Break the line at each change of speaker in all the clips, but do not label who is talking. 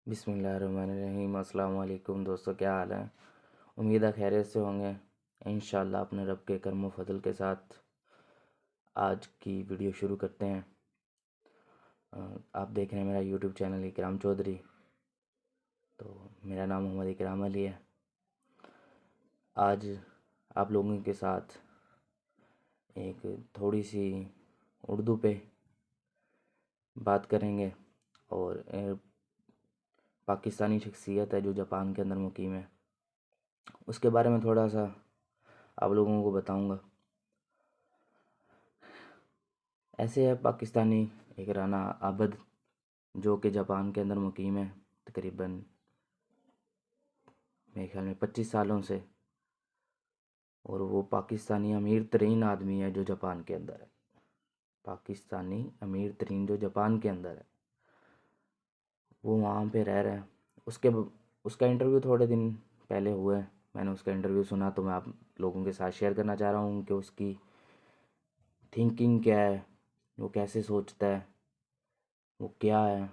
بسم اللہ الرحمن الرحیم۔ السلام علیکم دوستو، کیا حال ہے؟ امید ہے خیریت سے ہوں گے۔ انشاءاللہ اپنے رب کے کرم و فضل کے ساتھ آج کی ویڈیو شروع کرتے ہیں۔ آپ دیکھ رہے ہیں میرا یوٹیوب چینل اکرام چودھری، تو میرا نام محمد اکرام علی ہے۔ آج آپ لوگوں کے ساتھ ایک تھوڑی سی اردو پہ بات کریں گے، اور پاکستانی شخصیت ہے جو جاپان کے اندر مقیم ہے، اس کے بارے میں تھوڑا سا آپ لوگوں کو بتاؤں گا۔ ایسے ہے پاکستانی ایک رانا عابد جو کہ جاپان کے اندر مقیم ہے تقریباً میرے خیال میں 25 سالوں سے، اور وہ پاکستانی امیر ترین آدمی ہے جو جاپان کے اندر ہے۔ پاکستانی امیر ترین جو جاپان کے اندر ہے، وہ وہاں پہ رہ رہے ہیں۔ اس کا انٹرویو تھوڑے دن پہلے ہوا ہے، میں نے اس کا انٹرویو سنا، تو میں آپ لوگوں کے ساتھ شیئر کرنا چاہ رہا ہوں کہ اس کی تھنکنگ کیا ہے، وہ کیسے سوچتا ہے، وہ کیا ہے۔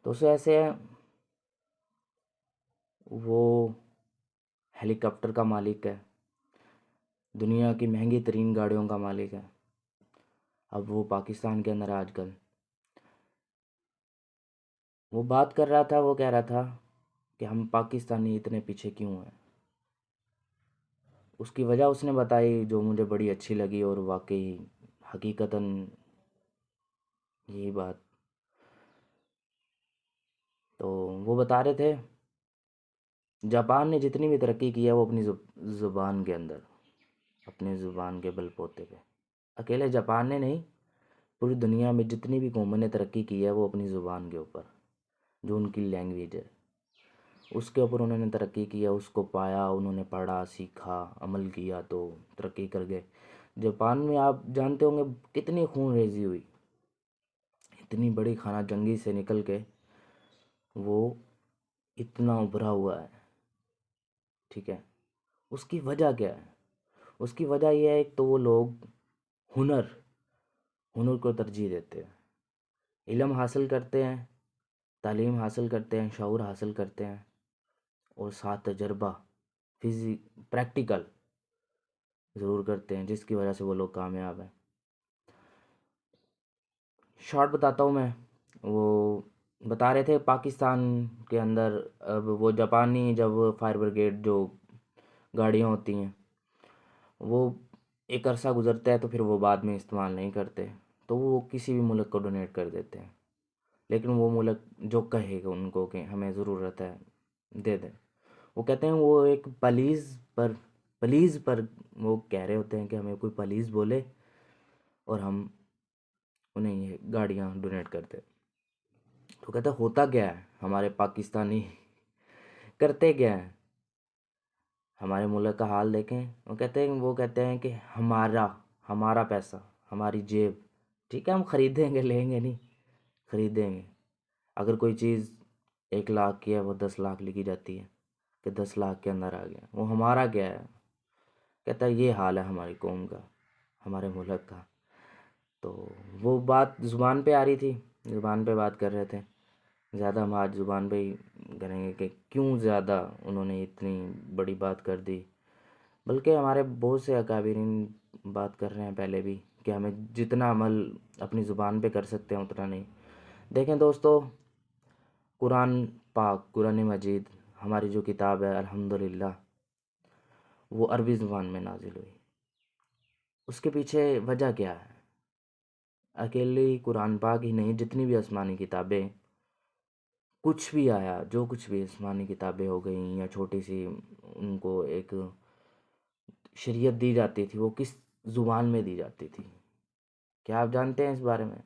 تو اسے ایسے ہے، وہ ہیلی کاپٹر کا مالک ہے، دنیا کی مہنگی ترین گاڑیوں کا مالک ہے۔ اب وہ پاکستان کے اندر آج کل وہ بات کر رہا تھا، وہ کہہ رہا تھا کہ ہم پاکستانی اتنے پیچھے کیوں ہیں۔ اس کی وجہ اس نے بتائی جو مجھے بڑی اچھی لگی، اور واقعی حقیقتاً یہی بات تو وہ بتا رہے تھے، جاپان نے جتنی بھی ترقی کی ہے وہ اپنی زبان کے اندر، اپنے زبان کے بل بوتے پہ۔ اکیلے جاپان نے نہیں، پوری دنیا میں جتنی بھی قوموں نے ترقی کی ہے وہ اپنی زبان کے اوپر، جو ان کی لینگویج ہے اس کے اوپر انہوں نے ترقی کی ہے۔ اس کو پایا، انہوں نے پڑھا، سیکھا، عمل کیا تو ترقی کر گئے۔ جاپان میں آپ جانتے ہوں گے کتنی خون ریزی ہوئی، اتنی بڑی خانہ جنگی سے نکل کے وہ اتنا ابھرا ہوا ہے، ٹھیک ہے۔ اس کی وجہ کیا ہے؟ اس کی وجہ یہ ہے، ایک تو وہ لوگ ہنر کو ترجیح دیتے ہیں، علم حاصل کرتے ہیں، تعلیم حاصل کرتے ہیں، شعور حاصل کرتے ہیں، اور ساتھ تجربہ پریکٹیکل ضرور کرتے ہیں، جس کی وجہ سے وہ لوگ کامیاب ہیں۔ شارٹ بتاتا ہوں میں، وہ بتا رہے تھے پاکستان کے اندر اب وہ جاپانی جب فائر بریگیڈ جو گاڑیاں ہوتی ہیں وہ ایک عرصہ گزرتا ہے تو پھر وہ بعد میں استعمال نہیں کرتے، تو وہ کسی بھی ملک کو ڈونیٹ کر دیتے ہیں، لیکن وہ ملک جو کہے گا ان کو کہ ہمیں ضرورت ہے دے دیں، وہ کہتے ہیں وہ ایک پلیز پر وہ کہہ رہے ہوتے ہیں کہ ہمیں کوئی پلیز بولے اور ہم انہیں یہ گاڑیاں ڈونیٹ کرتے۔ تو کہتے ہوتا کیا ہے، ہمارے پاکستانی کرتے کیا ہیں، ہمارے ملک کا حال دیکھیں۔ وہ کہتے ہیں کہ ہمارا پیسہ، ہماری جیب، ٹھیک ہے، ہم خریدیں گے، لیں گے نہیں، خریدیں گے۔ اگر کوئی چیز 1 لاکھ کی ہے وہ 10 لاکھ لکھی جاتی ہے کہ 10 لاکھ کے اندر آ گیا، وہ ہمارا کیا ہے۔ کہتا ہے یہ حال ہے ہماری قوم کا، ہمارے ملک کا۔ تو وہ بات زبان پہ آ رہی تھی، زبان پہ بات کر رہے تھے، زیادہ ہم آج زبان پہ ہی کریں گے کہ کیوں زیادہ انہوں نے اتنی بڑی بات کر دی۔ بلکہ ہمارے بہت سے اکابرین بات کر رہے ہیں پہلے بھی کہ ہمیں جتنا عمل اپنی زبان پہ کر سکتے ہیں اتنا نہیں۔ دیکھیں دوستو، قرآن مجید ہماری جو کتاب ہے الحمدللہ وہ عربی زبان میں نازل ہوئی۔ اس کے پیچھے وجہ کیا ہے؟ اکیلی قرآن پاک ہی نہیں، جتنی بھی آسمانی کتابیں، کچھ بھی آیا، جو کچھ بھی آسمانی کتابیں ہو گئیں یا چھوٹی سی ان کو ایک شریعت دی جاتی تھی، وہ کس زبان میں دی جاتی تھی؟ کیا آپ جانتے ہیں اس بارے میں؟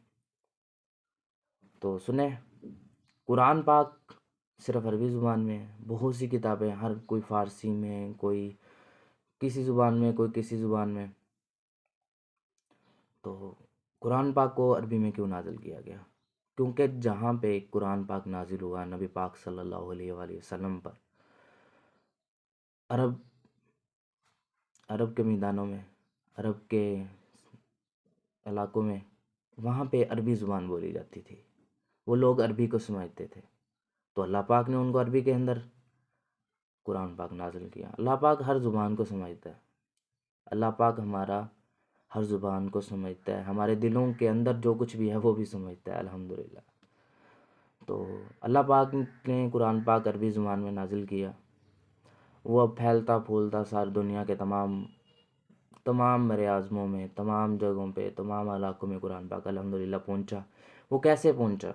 تو سنیں، قرآن پاک صرف عربی زبان میں ہے، بہت سی کتابیں، ہر کوئی فارسی میں، کوئی کسی زبان میں، کوئی کسی زبان میں۔ تو قرآن پاک کو عربی میں کیوں نازل کیا گیا؟ کیونکہ جہاں پہ قرآن پاک نازل ہوا نبی پاک صلی اللہ علیہ وآلہ وسلم پر، عرب کے میدانوں میں، عرب کے علاقوں میں، وہاں پہ عربی زبان بولی جاتی تھی، وہ لوگ عربی کو سمجھتے تھے۔ تو اللہ پاک نے ان کو عربی کے اندر قرآن پاک نازل کیا۔ اللہ پاک ہر زبان کو سمجھتا ہے، اللہ پاک ہمارا ہر زبان کو سمجھتا ہے، ہمارے دلوں کے اندر جو کچھ بھی ہے وہ بھی سمجھتا ہے الحمدللہ۔ تو اللہ پاک نے قرآن پاک عربی زبان میں نازل کیا، وہ اب پھیلتا پھولتا ساری دنیا کے تمام بر اعظموں میں، تمام جگہوں پہ، تمام علاقوں میں قرآن پاک الحمدللہ پہنچا۔ وہ کیسے پہنچا؟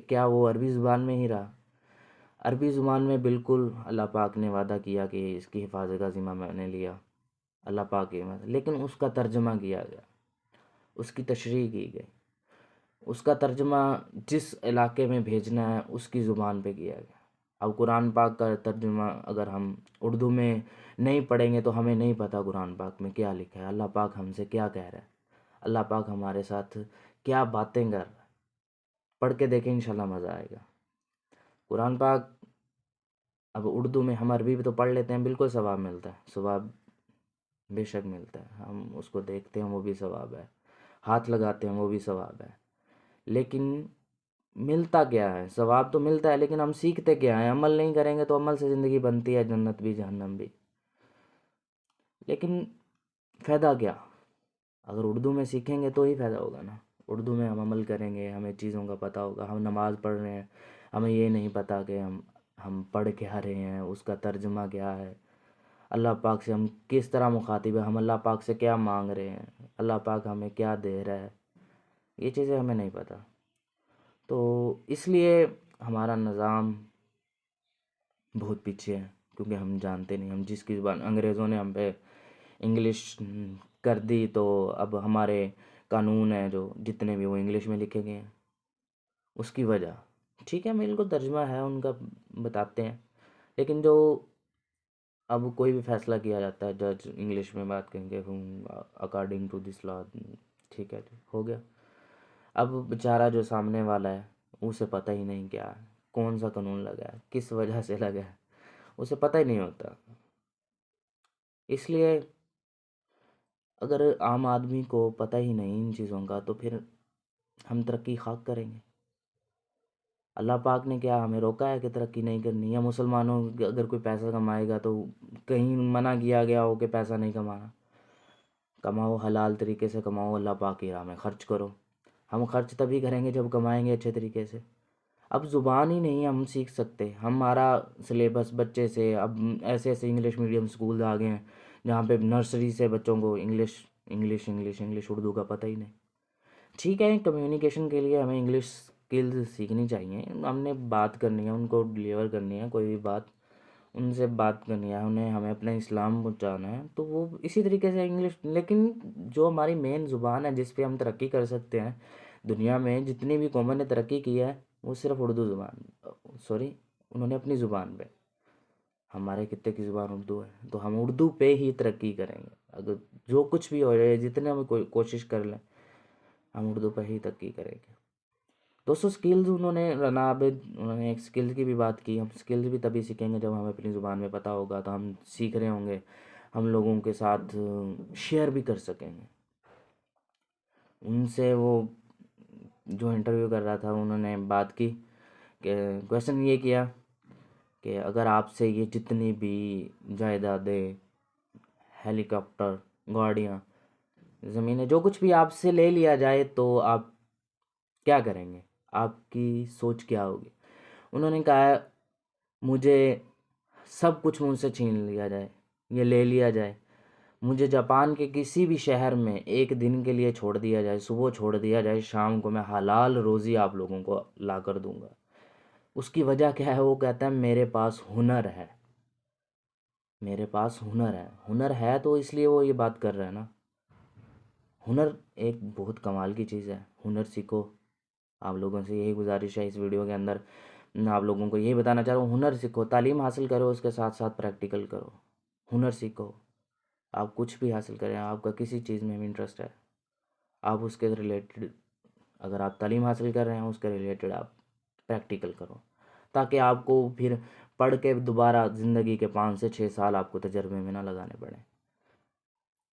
کیا وہ عربی زبان میں ہی رہا؟ عربی زبان میں بالکل اللہ پاک نے وعدہ کیا کہ اس کی حفاظت کا ذمہ میں نے لیا، اللہ پاک کی، لیکن اس کا ترجمہ کیا گیا، اس کی تشریح کی گئی، اس کا ترجمہ جس علاقے میں بھیجنا ہے اس کی زبان پہ کیا گیا۔ اب قرآن پاک کا ترجمہ اگر ہم اردو میں نہیں پڑھیں گے تو ہمیں نہیں پتہ قرآن پاک میں کیا لکھا ہے، اللہ پاک ہم سے کیا کہہ رہا ہے، اللہ پاک ہمارے ساتھ کیا باتیں کر رہا ہے۔ پڑھ کے دیکھیں انشاءاللہ مزہ آئے گا قرآن پاک۔ اب اردو میں ہم عربی بھی تو پڑھ لیتے ہیں، بالکل ثواب ملتا ہے، ثواب بے شک ملتا ہے، ہم اس کو دیکھتے ہیں وہ بھی ثواب ہے، ہاتھ لگاتے ہیں وہ بھی ثواب ہے، لیکن ملتا کیا ہے؟ ثواب تو ملتا ہے لیکن ہم سیکھتے کیا ہیں؟ عمل نہیں کریں گے تو عمل سے زندگی بنتی ہے، جنت بھی جہنم بھی، لیکن فائدہ کیا؟ اگر اردو میں سیکھیں گے تو ہی فائدہ ہوگا نا، اردو میں ہم عمل کریں گے، ہمیں چیزوں کا پتہ ہوگا، ہم نماز پڑھ رہے ہیں، ہمیں یہ نہیں پتہ کہ ہم پڑھ کیا رہے ہیں، اس کا ترجمہ کیا ہے، اللہ پاک سے ہم کس طرح مخاطب ہیں، ہم اللہ پاک سے کیا مانگ رہے ہیں، اللہ پاک ہمیں کیا دے رہا ہے، یہ چیزیں ہمیں نہیں پتہ۔ تو اس لیے ہمارا نظام بہت پیچھے ہے، کیونکہ ہم جانتے نہیں، ہم جس کی زبان، انگریزوں نے ہم پہ انگلش کر دی تو اب ہمارے قانون ہیں جو جتنے بھی وہ انگلش میں لکھے گئے ہیں، اس کی وجہ ٹھیک ہے، بالکل ترجمہ ہے ان کا، بتاتے ہیں، لیکن جو اب کوئی بھی فیصلہ کیا جاتا ہے جج انگلش میں بات کریں گے، اکارڈنگ ٹو دس لا، ٹھیک ہے جی ہو گیا۔ اب بیچارہ جو سامنے والا ہے اسے پتہ ہی نہیں کیا ہے، کون سا قانون لگا ہے، کس وجہ سے لگا ہے، اسے پتہ ہی نہیں ہوتا۔ اس لیے اگر عام آدمی کو پتہ ہی نہیں ان چیزوں کا تو پھر ہم ترقی خاک کریں گے۔ اللہ پاک نے کیا ہمیں روکا ہے کہ ترقی نہیں کرنی ہے؟ مسلمانوں اگر کوئی پیسہ کمائے گا تو کہیں منع کیا گیا ہو کہ پیسہ نہیں کمانا، کماؤ حلال طریقے سے کماؤ، اللہ پاک کی راہ میں خرچ کرو۔ ہم خرچ تبھی کریں گے جب کمائیں گے اچھے طریقے سے۔ اب زبان ہی نہیں ہم سیکھ سکتے، ہمارا سلیبس بچے سے اب ایسے ایسے انگلش میڈیم سکول آ گئے ہیں جہاں پہ نرسری سے بچوں کو English English English English Urdu کا پتہ ہی نہیں۔ ٹھیک ہے، کمیونیکیشن کے لیے ہمیں انگلش اسکلز سیکھنی چاہیے، ہم نے بات کرنی ہے، ان کو ڈلیور کرنی ہے، کوئی بھی بات ان سے بات کرنی ہے، ہمیں اپنا اسلام پہنچانا ہے، تو وہ اسی طریقے سے انگلش، لیکن جو ہماری مین زبان ہے جس پہ ہم ترقی کر سکتے ہیں دنیا میں، جتنی بھی قوموں نے ترقی کی ہے وہ صرف اردو زبان، انہوں نے اپنی زبان پہ، ہمارے خطے کی زبان اردو ہے تو ہم اردو پہ ہی ترقی کریں گے، اگر جو کچھ بھی ہو جائے، جتنے ہم کوشش کر لیں ہم اردو پہ ہی ترقی کریں گے۔ دوستو سکلز انہوں نے ایک سکل کی بھی بات کی، ہم سکلز بھی تبھی سیکھیں گے جب ہمیں اپنی زبان میں پتہ ہوگا، تو ہم سیکھ رہے ہوں گے، ہم لوگوں کے ساتھ شیئر بھی کر سکیں گے۔ ان سے وہ جو انٹرویو کر رہا تھا انہوں نے بات کی کہ کویشچن یہ کیا کہ اگر آپ سے یہ جتنی بھی جائیدادیں، ہیلی کاپٹر، گاڑیاں، زمینیں، جو کچھ بھی آپ سے لے لیا جائے تو آپ کیا کریں گے؟ آپ کی سوچ کیا ہوگی؟ انہوں نے کہا مجھے سب کچھ مجھ سے چھین لیا جائے، یہ لے لیا جائے، مجھے جاپان کے کسی بھی شہر میں ایک دن کے لیے چھوڑ دیا جائے، صبح چھوڑ دیا جائے، شام کو میں حلال روزی آپ لوگوں کو لا کر دوں گا۔ اس کی وجہ کیا ہے؟ وہ کہتا ہے میرے پاس ہنر ہے، میرے پاس ہنر ہے، ہنر ہے تو اس لیے وہ یہ بات کر رہا ہے نا۔ ہنر ایک بہت کمال کی چیز ہے، ہنر سیکھو۔ آپ لوگوں سے یہی گزارش ہے اس ویڈیو کے اندر، میں آپ لوگوں کو یہی بتانا چاہ رہا ہوں، ہنر سیکھو، تعلیم حاصل کرو، اس کے ساتھ ساتھ پریکٹیکل کرو، ہنر سیکھو۔ آپ کچھ بھی حاصل کریں، آپ کا کسی چیز میں بھی انٹرسٹ ہے، آپ اس کے ریلیٹڈ، اگر آپ تعلیم حاصل کر رہے ہیں اس کے ریلیٹڈ آپ پریکٹیکل کرو، تاکہ آپ کو پھر پڑھ کے دوبارہ زندگی کے 5 سے 6 سال آپ کو تجربے میں نہ لگانے پڑیں۔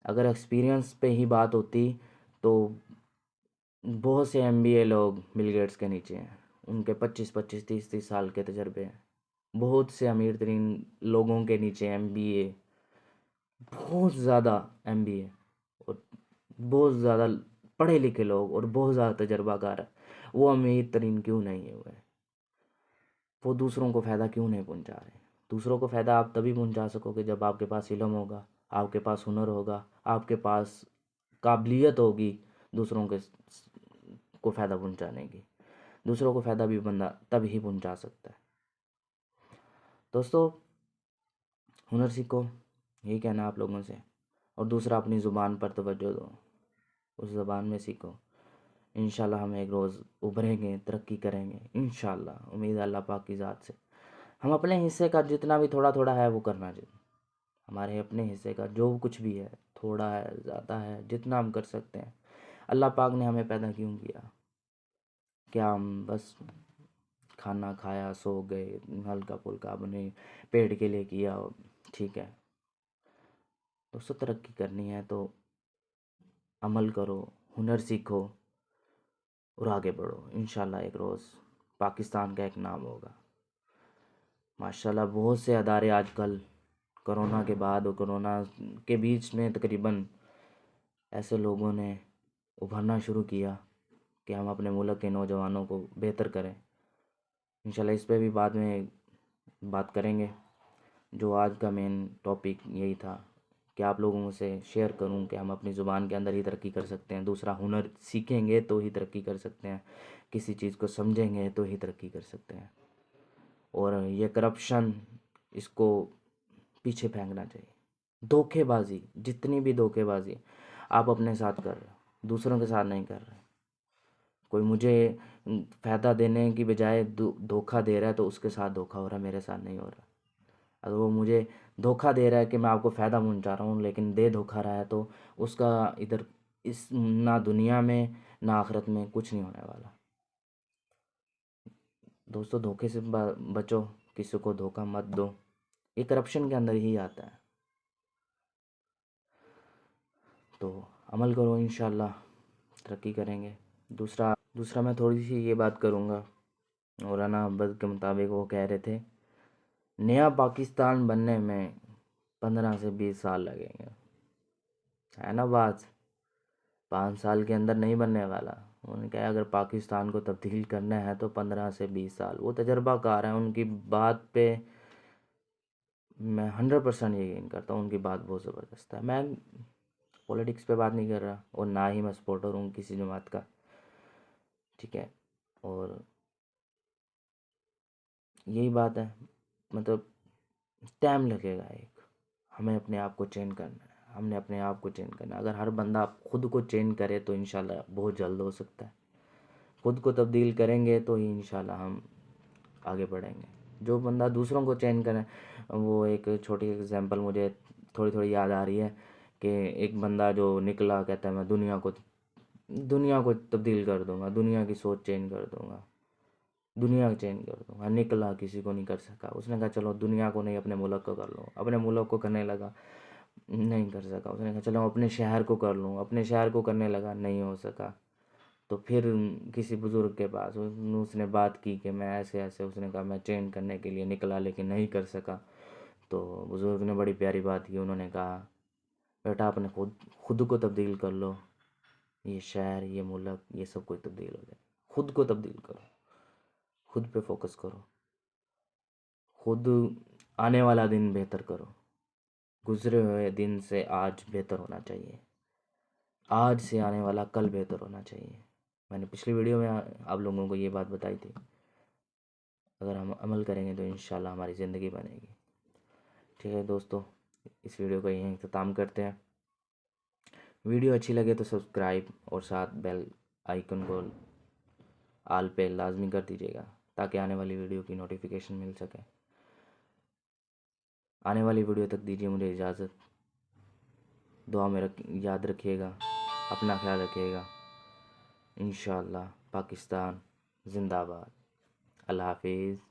اگر ایکسپیرینس پہ ہی بات ہوتی تو بہت سے ایم بی اے لوگ بل گیٹس کے نیچے ہیں، ان کے 25 30 سال کے تجربے ہیں. بہت سے امیر ترین لوگوں کے نیچے MBA، بہت زیادہ MBA اور بہت زیادہ پڑھے لکھے لوگ اور بہت زیادہ تجربہ کار ہے، وہ امیر ترین کیوں نہیں ہوئے؟ وہ دوسروں کو فائدہ کیوں نہیں پہنچا رہے؟ دوسروں کو فائدہ آپ تبھی پہنچا سکو گے جب آپ کے پاس علم ہوگا، آپ کے پاس ہنر ہوگا، آپ کے پاس قابلیت ہوگی دوسروں کو فائدہ پہنچانے کی. دوسروں کو فائدہ بھی بندہ تب ہی پہنچا سکتا ہے. دوستو ہنر سیکھو، یہی کہنا آپ لوگوں سے. اور دوسرا، اپنی زبان پر توجہ دو، اس زبان میں سیکھو. انشاءاللہ ہم ایک روز ابھریں گے، ترقی کریں گے انشاءاللہ. امید ہے اللہ پاک کی ذات سے. ہم اپنے حصے کا جتنا بھی تھوڑا تھوڑا ہے وہ کرنا چاہیے. ہمارے اپنے حصے کا جو کچھ بھی ہے، تھوڑا ہے زیادہ ہے، جتنا ہم کر سکتے ہیں. اللہ پاک نے ہمیں پیدا کیوں کیا؟ کیا ہم بس کھانا کھایا سو گئے، ہلکا پھلکا اپنے پیٹ کے لیے کیا؟ ٹھیک ہے دوستو، ترقی کرنی ہے تو عمل کرو، ہنر سیکھو اور آگے بڑھو. انشاءاللہ ایک روز پاکستان کا ایک نام ہوگا. ماشاءاللہ بہت سے ادارے آج کل کرونا کے بعد اور کرونا کے بیچ میں تقریباً ایسے لوگوں نے ابھرنا شروع کیا کہ ہم اپنے ملک کے نوجوانوں کو بہتر کریں. انشاءاللہ اس پہ بھی بعد میں بات کریں گے. جو آج کا مین ٹاپک یہی تھا کہ آپ لوگوں سے شیئر کروں کہ ہم اپنی زبان کے اندر ہی ترقی کر سکتے ہیں. دوسرا ہنر سیکھیں گے تو ہی ترقی کر سکتے ہیں، کسی چیز کو سمجھیں گے تو ہی ترقی کر سکتے ہیں. اور یہ کرپشن، اس کو پیچھے پھینکنا چاہیے. دھوکے بازی، جتنی بھی دھوکے بازی آپ اپنے ساتھ کر رہے ہو، دوسروں کے ساتھ نہیں کر رہے. کوئی مجھے فائدہ دینے کی بجائے دھوکہ دے رہا ہے تو اس کے ساتھ دھوکہ ہو رہا ہے، میرے ساتھ نہیں ہو رہا. اگر وہ مجھے دھوکہ دے رہا ہے کہ میں آپ کو فائدہ پہنچا رہا ہوں لیکن دے دھوکہ رہا ہے تو اس کا ادھر نہ دنیا میں نہ آخرت میں کچھ نہیں ہونے والا. دوستو دھوکے سے بچو، کسی کو دھوکہ مت دو. یہ کرپشن کے اندر ہی آتا ہے. تو عمل کرو، انشاءاللہ ترقی کریں گے. دوسرا میں تھوڑی سی یہ بات کروں گا. مولانا عبد کے مطابق وہ کہہ رہے تھے نیا پاکستان بننے میں 15 سے 20 سال لگیں گے. ہے نا بات؟ 5 سال کے اندر نہیں بننے والا. انہوں نے کہا اگر پاکستان کو تبدیل کرنا ہے تو 15 سے 20 سال. وہ تجربہ کار ہیں، ان کی بات پہ میں 100% یقین کرتا ہوں. ان کی بات بہت زبردست ہے. میں پولیٹکس پہ بات نہیں کر رہا اور نہ ہی میں سپورٹر ہوں کسی جماعت کا، ٹھیک ہے. اور یہی بات ہے، مطلب ٹائم لگے گا. ہمیں اپنے آپ کو چینج کرنا ہے. ہم نے اپنے آپ کو چینج کرنا ہے. اگر ہر بندہ خود کو چینج کرے تو انشاءاللہ بہت جلد ہو سکتا ہے. خود کو تبدیل کریں گے تو ہی انشاءاللہ ہم آگے بڑھیں گے. جو بندہ دوسروں کو چینج کرے، وہ ایک چھوٹی ایگزامپل مجھے تھوڑی یاد آ رہی ہے کہ ایک بندہ جو نکلا کہتا ہے میں دنیا کو تبدیل کر دوں گا، دنیا کی سوچ چینج کر دوں گا، دنیا چینج کر دوں گا. نکلا، کسی کو نہیں کر سکا. اس نے کہا چلو دنیا کو نہیں اپنے ملک کو کر لوں. اپنے ملک کو کرنے لگا، نہیں کر سکا. اس نے کہا چلو اپنے شہر کو کر لوں. اپنے شہر کو کرنے لگا، نہیں ہو سکا. تو پھر کسی بزرگ کے پاس اس نے بات کی کہ میں ایسے اس نے کہا میں چینج کرنے کے لیے نکلا لیکن نہیں کر سکا. تو بزرگ نے بڑی پیاری بات کی. انہوں نے کہا بیٹا اپنے خود کو تبدیل کر لو، یہ شہر، یہ ملک، یہ سب کوئی تبدیل ہو جائے. خود کو تبدیل کرو، خود پہ فوکس کرو، خود آنے والا دن بہتر کرو. گزرے ہوئے دن سے آج بہتر ہونا چاہیے. آج سے آنے والا کل بہتر ہونا چاہیے. میں نے پچھلی ویڈیو میں آپ لوگوں کو یہ بات بتائی تھی. اگر ہم عمل کریں گے تو انشاءاللہ ہماری زندگی بنے گی. ٹھیک ہے دوستو، اس ویڈیو کا یہیں اختتام کرتے ہیں. ویڈیو اچھی لگے تو سبسکرائب اور ساتھ بیل آئیکن کو آل پہ لازمی کر دیجیے گا تاکہ آنے والی ویڈیو کی نوٹیفیکیشن مل سکے. آنے والی ویڈیو تک دیجیے مجھے اجازت. دعا میں یاد رکھیے گا، اپنا خیال رکھیے گا. انشاءاللہ پاکستان زندہ باد. اللہ حافظ.